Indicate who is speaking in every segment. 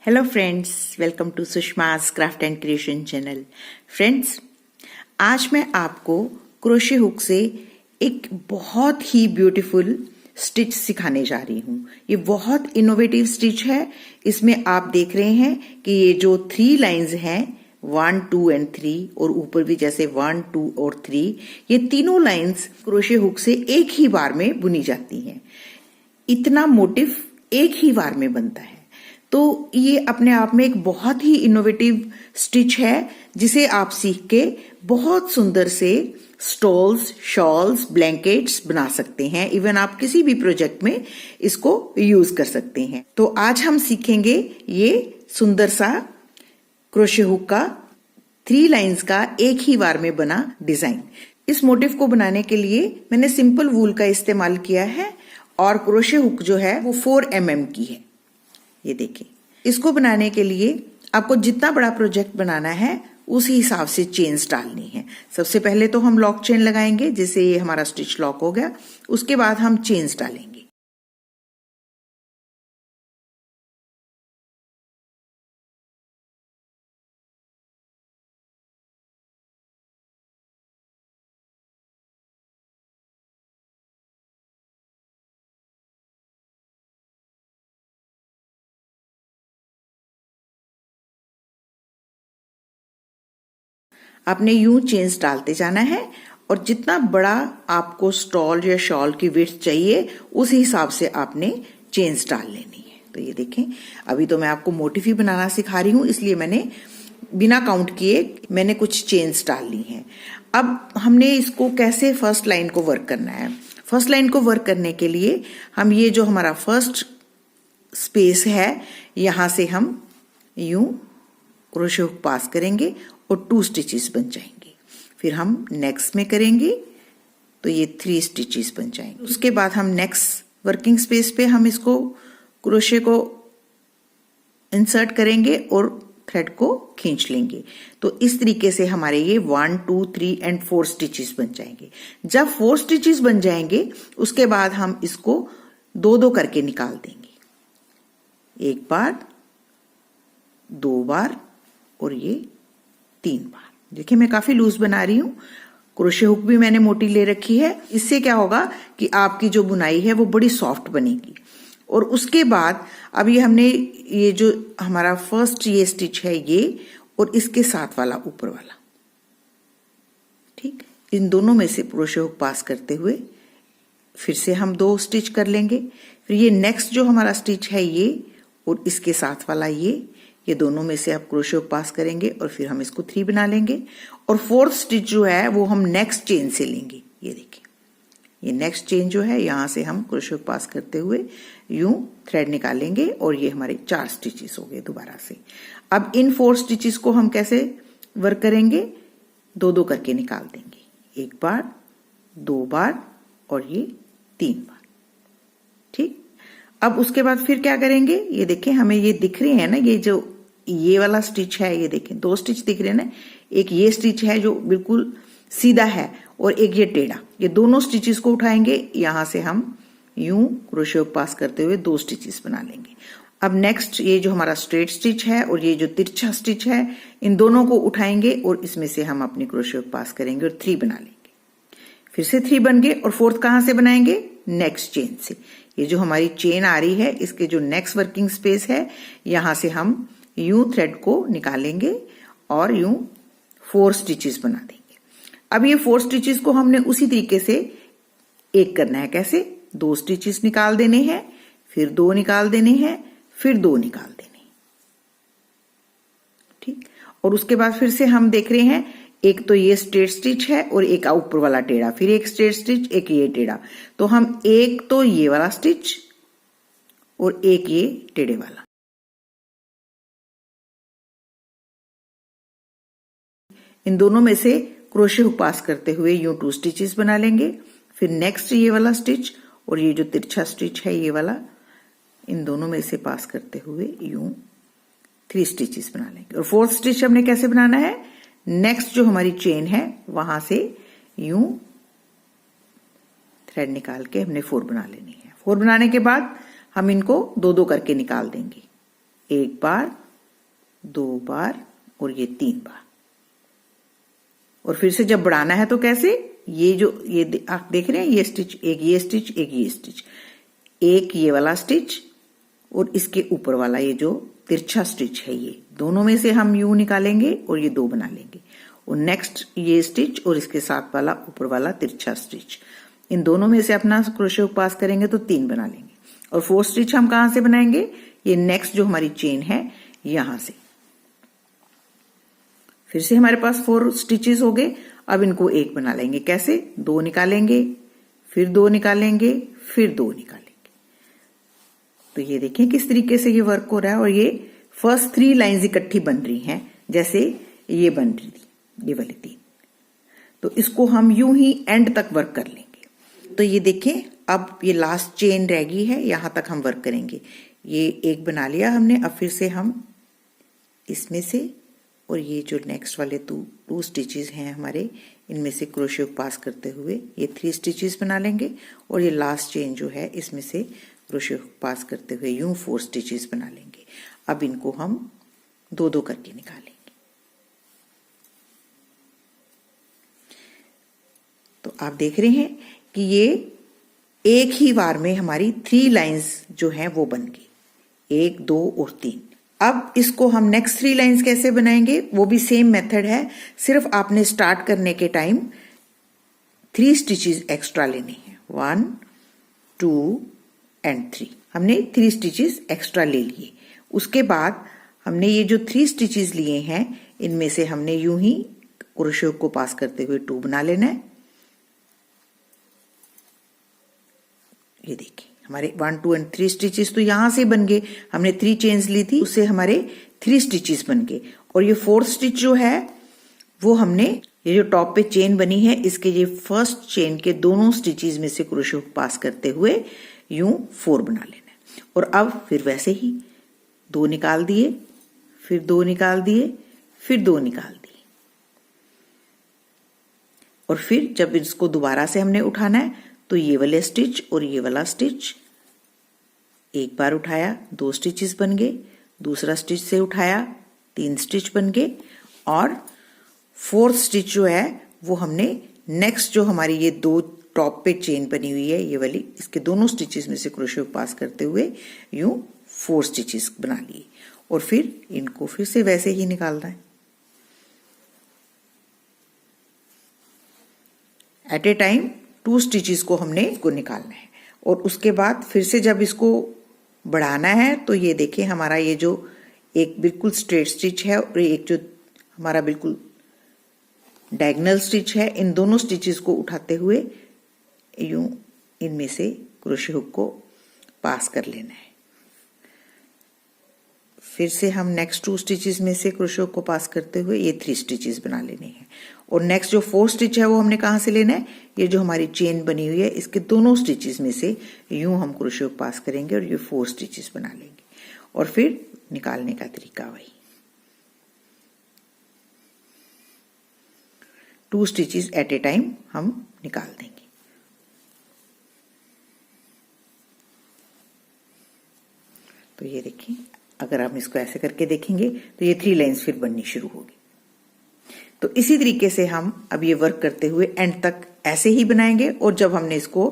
Speaker 1: Hello friends, welcome to Sushma's craft and creation channel. Friends, आज मैं आपको क्रोशे हुक से एक बहुत ही ब्यूटीफुल स्टिच सिखाने जा रही हूँ। ये बहुत इनोवेटिव स्टिच है। इसमें आप देख रहे हैं कि ये जो 3 लाइंस हैं 1, 2 एंड 3 और ऊपर भी जैसे 1, 2 और 3, ये तीनों लाइंस क्रोशे हुक से एक ही बार में बुनी जाती हैं। इतना मोटिव एक ही बार में बनता है, तो ये अपने आप में एक बहुत ही इनोवेटिव स्टिच है जिसे आप सीख के बहुत सुंदर से स्टॉल्स, शॉल्स, ब्लैंकेट्स बना सकते हैं। इवन आप किसी भी प्रोजेक्ट में इसको यूज कर सकते हैं। तो आज हम सीखेंगे ये सुंदर सा क्रोशे हुक का 3 लाइंस का एक ही बार में बना डिजाइन। इस मोटिव को बनाने के लिए मैंने सिंपल वूल का इस्तेमाल किया है और क्रोशे हुक जो है वो 4 mm की है। ये देखिए, इसको बनाने के लिए आपको जितना बड़ा प्रोजेक्ट बनाना है उसी हिसाब से चेन्स डालनी है। सबसे पहले तो हम लॉक चेन लगाएंगे, जिससे ये हमारा स्टिच लॉक हो गया। उसके बाद हम चेन्स डालेंगे। आपने यूं चेन्स डालते जाना है और जितना बड़ा आपको स्टॉल या शॉल की विड्थ चाहिए उस हिसाब से आपने चेन्स डाल लेनी है। तो ये देखें, अभी तो मैं आपको मोटिव ही बनाना सिखा रही हूं, इसलिए मैंने बिना काउंट किए मैंने कुछ चेन्स डाल ली हैं। अब हमने इसको कैसे फर्स्ट लाइन को वर्क करना है। फर्स्ट लाइन को वर्क करने के लिए हम ये जो हमारा फर्स्ट स्पेस है यहां से हम यूं क्रोशे हुक पास करेंगे और 2 स्टिचेस बन जाएंगे। फिर हम नेक्स्ट में करेंगे तो ये 3 स्टिचेस बन जाएंगे। उसके बाद हम नेक्स्ट वर्किंग स्पेस पे हम इसको क्रोशे को इंसर्ट करेंगे और थ्रेड को खींच लेंगे। तो इस तरीके से हमारे ये 1, 2, 3 एंड 4 स्टिचेस बन जाएंगे। जब 4 स्टिचेस बन जाएंगे उसके बाद हम इसको 2-2 करके निकाल देंगे। 1 बार, 2 बार और ये 3 बार। देखिए, मैं काफी लूज बना रही हूँ। क्रोशे हुक भी मैंने मोटी ले रखी है। इससे क्या होगा कि आपकी जो बुनाई है वो बड़ी सॉफ्ट बनेगी। और उसके बाद अब ये हमने ये जो हमारा फर्स्ट ये स्टिच है ये और इसके साथ वाला ऊपर वाला, ठीक, इन दोनों में से क्रोशे हुक पास करते हुए फिर से हम 2 स्टिच कर लेंगे। फिर ये नेक्स्ट जो हमारा स्टिच है ये और इसके साथ वाला ये दोनों में से आप क्रोशे हुक पास करेंगे और फिर हम इसको 3 बना लेंगे। और 4th स्टिच जो है वो हम नेक्स्ट चेन से लेंगे। ये देखिए, ये नेक्स्ट चेन जो है यहां से हम क्रोशे हुक पास करते हुए यूं थ्रेड निकालेंगे और ये हमारे 4 स्टिचेस हो गए दोबारा से। अब इन 4 स्टिचेस को हम कैसे वर्क करेंगे, 2-2 करके निकाल देंगे। 1 बार, 2 बार और ये 3 बार, ठीक। अब उसके बाद फिर क्या करेंगे, ये देखें, हमें ये दिख रहे हैं ना, ये जो ये वाला स्टिच है, ये देखें 2 स्टिच दिख रहे हैं ना। एक ये स्टिच है जो बिल्कुल सीधा है और एक ये टेढ़ा। ये दोनों स्टिचेस को उठाएंगे, यहां से हम यूं क्रोशे हुक पास करते हुए 2 स्टिचेस बना लेंगे। अब नेक्स्ट ये जो हमारा स्ट्रेट स्टिच है और ये जो तिरछा स्टिच है, इन दोनों को उठाएंगे और इसमें से हम अपनी क्रोशे हुक पास करेंगे और 3 बना लेंगे। फिर से 3 बन गए और 4th कहां से बनाएंगे, नेक्स्ट चेन से। ये जो हमारी चेन आ रही है इसके जो नेक्स्ट वर्किंग स्पेस है यहां से हम यूं थ्रेड को निकालेंगे और यूं 4 स्टिचेस बना देंगे। अब ये 4 स्टिचेस को हमने उसी तरीके से एक करना है। कैसे, 2 स्टिचेस निकाल देने हैं, फिर 2 निकाल देने हैं, फिर 2 निकाल देने, ठीक। और उसके बाद फिर से हम देख रहे हैं, एक तो ये स्ट्रेट स्टिच है और एक ऊपर वाला टेढ़ा, फिर एक स्ट्रेट स्टिच, एक ये टेढ़ा। तो हम एक तो ये वाला स्टिच और एक ये टेढ़े वाला, इन दोनों में से क्रोशे हुक पास करते हुए यूं 2 स्टिचेस बना लेंगे। फिर नेक्स्ट ये वाला स्टिच और ये जो तिरछा स्टिच है ये वाला, इन दोनों में से पास करते हुए यूं 3 स्टिचेस बना लेंगे। और 4th स्टिच हमने कैसे बनाना है, नेक्स्ट जो हमारी चेन है वहां से यूं थ्रेड निकाल के हमने 4 बना लेनी है। 4 बनाने के बाद हम इनको 2-2 करके निकाल देंगे। 1 बार, 2 बार और ये 3 बार। और फिर से जब बढ़ाना है तो कैसे, ये आप देख रहे हैं, ये स्टिच, एक ये स्टिच, एक ये स्टिच, एक ये वाला स्टिच और इसके ऊपर वाला ये जो तिरछा स्टिच है, ये दोनों में से हम यूं निकालेंगे और ये 2 बना लेंगे। और नेक्स्ट ये स्टिच और इसके साथ वाला ऊपर वाला तिरछा स्टिच, इन दोनों में से अपना क्रोशे हुक पास करेंगे तो 3 बना लेंगे। और 4 स्टिच हम कहां से बनाएंगे, ये नेक्स्ट जो हमारी चेन है यहां से। फिर से हमारे पास 4 स्टिचेस हो गए। अब इनको एक बना लेंगे। कैसे, 2 निकालेंगे, फिर 2 निकालेंगे, फिर 2 निकालेंगे। तो ये देखें किस तरीके से ये वर्क हो रहा है। और ये फर्स्ट 3 लाइंस इकट्ठी बन रही हैं, जैसे ये बन रही थी, ये वाली 3। तो इसको हम यूं ही एंड तक वर्क कर लेंगे। तो ये देखें, अब ये लास्ट चेन रह गई है, यहां तक हम वर्क करेंगे। ये एक बना लिया हमने। अब फिर से हम इसमें से और ये जो नेक्स्ट वाले 2 स्टिचेस हैं हमारे, इनमें से क्रोशे हुक पास करते हुए ये 3 स्टिचेस बना लेंगे। और ये लास्ट चेन जो है इसमें से क्रोशे हुक पास करते हुए यूं 4 स्टिचेस बना लेंगे। अब इनको हम 2-2 करके निकालेंगे। तो आप देख रहे हैं कि ये एक ही बार में हमारी 3 लाइंस जो हैं वो बन गई, 1, 2 और 3। अब इसको हम नेक्स्ट 3 लाइंस कैसे बनाएंगे, वो भी सेम मेथड है, सिर्फ आपने स्टार्ट करने के टाइम 3 स्टिचेस एक्स्ट्रा लेने हैं। 1, 2 एंड 3। हमने 3 स्टिचेस एक्स्ट्रा ले लिए। उसके बाद हमने ये जो 3 स्टिचेस लिए हैं, इनमें से हमने यूं ही क्रोशे हुक को पास करते हुए 2 बना लेना है। ये देखिए हमारे 1, 2 एंड 3 स्टिचेस तो यहां से बन गए। हमने 3 चेन्स ली थी, उससे हमारे 3 स्टिचेस बन गए। और ये 4th स्टिच जो है वो हमने, ये जो टॉप पे चेन बनी है, इसके ये फर्स्ट चेन के दोनों स्टिचेस में से क्रोशे हुक पास करते हुए यूं 4 बना लेना है। और अब फिर वैसे ही 2 निकाल दिए, फिर 2 निकाल दिए, फिर 2 निकाल दिए। और फिर जब इसको दोबारा से हमने उठाना है तो ये वाले स्टिच और ये वाला स्टिच, एक बार उठाया 2 स्टिचेस बन गए, दूसरा स्टिच से उठाया 3 स्टिच बन गए। और 4th स्टिच जो है वो हमने नेक्स्ट जो हमारी ये 2 टॉप पे चेन बनी हुई है, ये वाली, इसके दोनों स्टिचेस में से क्रोशे हुक पास करते हुए यूं 4 स्टिचेस बना लिए। और फिर इनको फिर से वैसे ही निकालना है। एट ए टाइम 2 स्टिचेस को हमने इसको निकालना है। और उसके बाद फिर से जब इसको बढ़ाना है तो ये देखें, हमारा ये जो एक बिल्कुल स्ट्रेट स्टिच है और एक जो हमारा बिल्कुल डायगोनल स्टिच है, इन दोनों स्टिचेस को उठाते हुए यूं इनमें से क्रोशे हुक को पास कर लेना है। फिर से हम नेक्स्ट 2 स्टिचेस में से क्रोशे हुक को पास करते हुए ये 3 स्टिचेस बना लेने हैं। और नेक्स्ट जो 4th स्टिच है वो हमने कहां से लेना है, ये जो हमारी चेन बनी हुई है इसके दोनों स्टिचेस में से यूं हम क्रोशे हुक पास करेंगे और ये 4 स्टिचेस बना लेंगे। और फिर निकालने का तरीका वही, 2 स्टिचेस एट ए टाइम हम निकाल देंगे। तो ये देखिए, अगर हम इसको ऐसे करके देखेंगे तो ये 3 लाइंस फिर बननी शुरू होगी। तो इसी तरीके से हम अब ये वर्क करते हुए एंड तक ऐसे ही बनाएंगे। और जब हमने इसको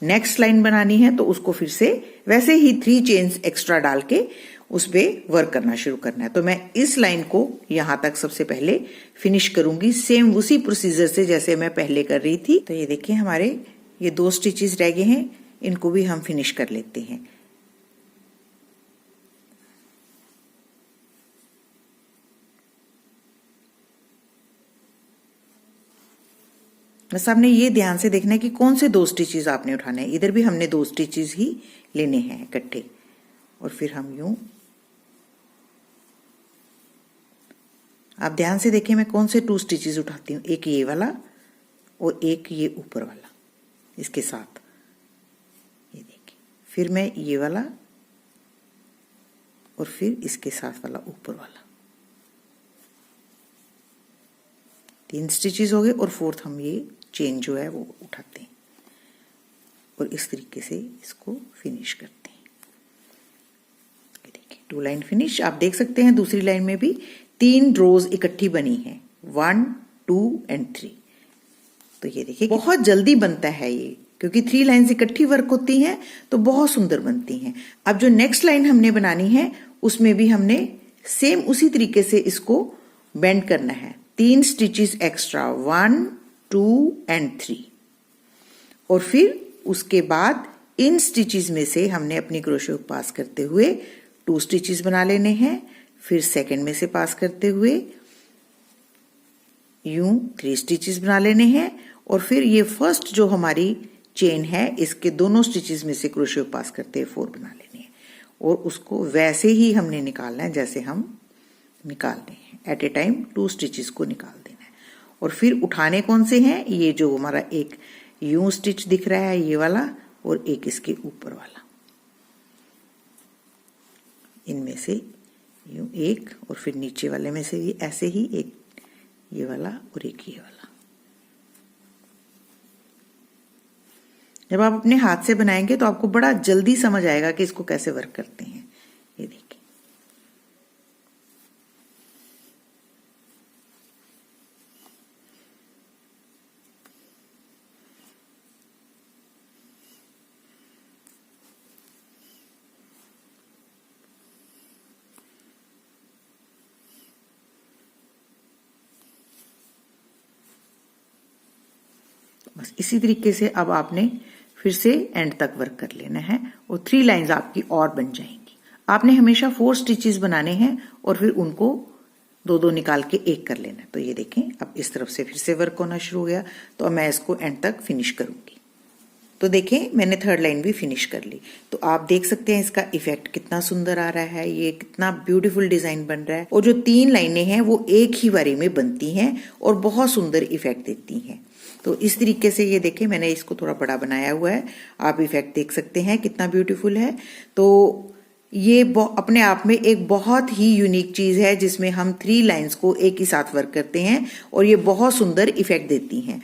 Speaker 1: नेक्स्ट लाइन बनानी है तो उसको फिर से वैसे ही 3 चेन्स एक्स्ट्रा डाल के उस पे वर्क करना शुरू करना है। तो मैं इस लाइन को यहां तक सबसे पहले फिनिश करूंगी, सेम उसी प्रोसीजर से जैसे मैं पहले कर रही थी। तो ये देखिए हमारे ये 2 स्टिचेस रह गए हैं, इनको भी हम फिनिश कर लेते हैं। बस आपने ये ध्यान से देखना है कि कौन से 2 स्टिचेस आपने उठाने हैं। इधर भी हमने 2 स्टिचेस ही लेने हैं इकट्ठे। और फिर हम यूं, आप ध्यान से देखें मैं कौन से 2 स्टिचेस उठाती हूँ, एक ये वाला और एक ये ऊपर वाला इसके साथ, ये देखिए। फिर मैं ये वाला और फिर इसके साथ वाला ऊपर वाला, 3 स्टिचेस हो गए। और 4th हम ये चेन जो है वो उठाते हैं और इस तरीके से इसको फिनिश करते हैं। ये देखिए, 2 लाइन फिनिश। आप देख सकते हैं दूसरी लाइन में भी 3 रोज इकट्ठी बनी है, 1 2 एंड 3। तो ये देखिए बहुत जल्दी बनता है ये, क्योंकि 3 लाइन्स इकट्ठी वर्क होती हैं तो बहुत सुंदर बनती हैं। अब जो नेक्स्ट लाइन हमने बनानी है उसमें भी हमने सेम उसी तरीके से इसको बेंड करना है, 3 स्टिचेस एक्स्ट्रा, 1 2 एंड 3। और फिर उसके बाद इन स्टिचेस में से हमने अपनी क्रोशे हुक पास करते हुए 2 स्टिचेस बना लेने हैं, फिर सेकंड में से पास करते हुए यूं 3 स्टिचेस बना लेने हैं, और फिर ये फर्स्ट जो हमारी चेन है इसके दोनों स्टिचेस में से क्रोशे हुक पास करते हुए 4 बना लेने हैं, और उसको वैसे ही हमने निकालना है जैसे हम निकालते हैं, एट ए टाइम 2 स्टिचेस को निकाल देना है। और फिर उठाने कौन से हैं, ये जो हमारा एक यूं स्टिच दिख रहा है ये वाला, और एक इसके ऊपर वाला, इनमें से यूं एक, और फिर नीचे वाले में से भी ऐसे ही एक ये वाला और एक ये वाला। जब आप अपने हाथ से बनाएंगे तो आपको बड़ा जल्दी समझ आएगा कि इसको कैसे वर्क करते हैं। ये देखिए बस इसी तरीके से अब आपने फिर से एंड तक वर्क कर लेना है, और 3 लाइंस आपकी और बन जाएंगी। आपने हमेशा 4 स्टिचेस बनाने हैं और फिर उनको 2-2 निकाल के एक कर लेना है। तो ये देखें अब इस तरफ से फिर से वर्क होना शुरू हो गया, तो अब मैं इसको एंड तक फिनिश करूंगी। तो देखें मैंने 3rd लाइन भी फिनिश कर ली। तो आप देख सकते हैं इसका इफेक्ट कितना सुंदर आ रहा है, ये कितना ब्यूटीफुल डिजाइन बन रहा है, और जो 3 लाइनें हैं वो एक ही बारी में बनती हैं और बहुत सुंदर इफेक्ट देती हैं। तो इस तरीके से ये देखें मैंने इसको थोड़ा बड़ा बनाया हुआ है, आप इफेक्ट देख सकते हैं कितना ब्यूटीफुल है। तो ये अपने आप में एक बहुत ही यूनिक चीज है जिसमें हम 3 लाइंस को एक ही साथ वर्क करते हैं और ये बहुत सुंदर इफेक्ट देती हैं।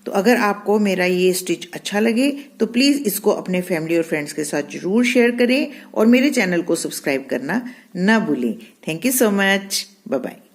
Speaker 1: तो अगर आपको मेरा ये स्टिच अच्छा लगे तो प्लीज इसको अपने फैमिली और फ्रेंड्स के साथ जरूर शेयर करें और मेरे चैनल को सब्सक्राइब करना ना भूलें। Thank you so much, bye bye.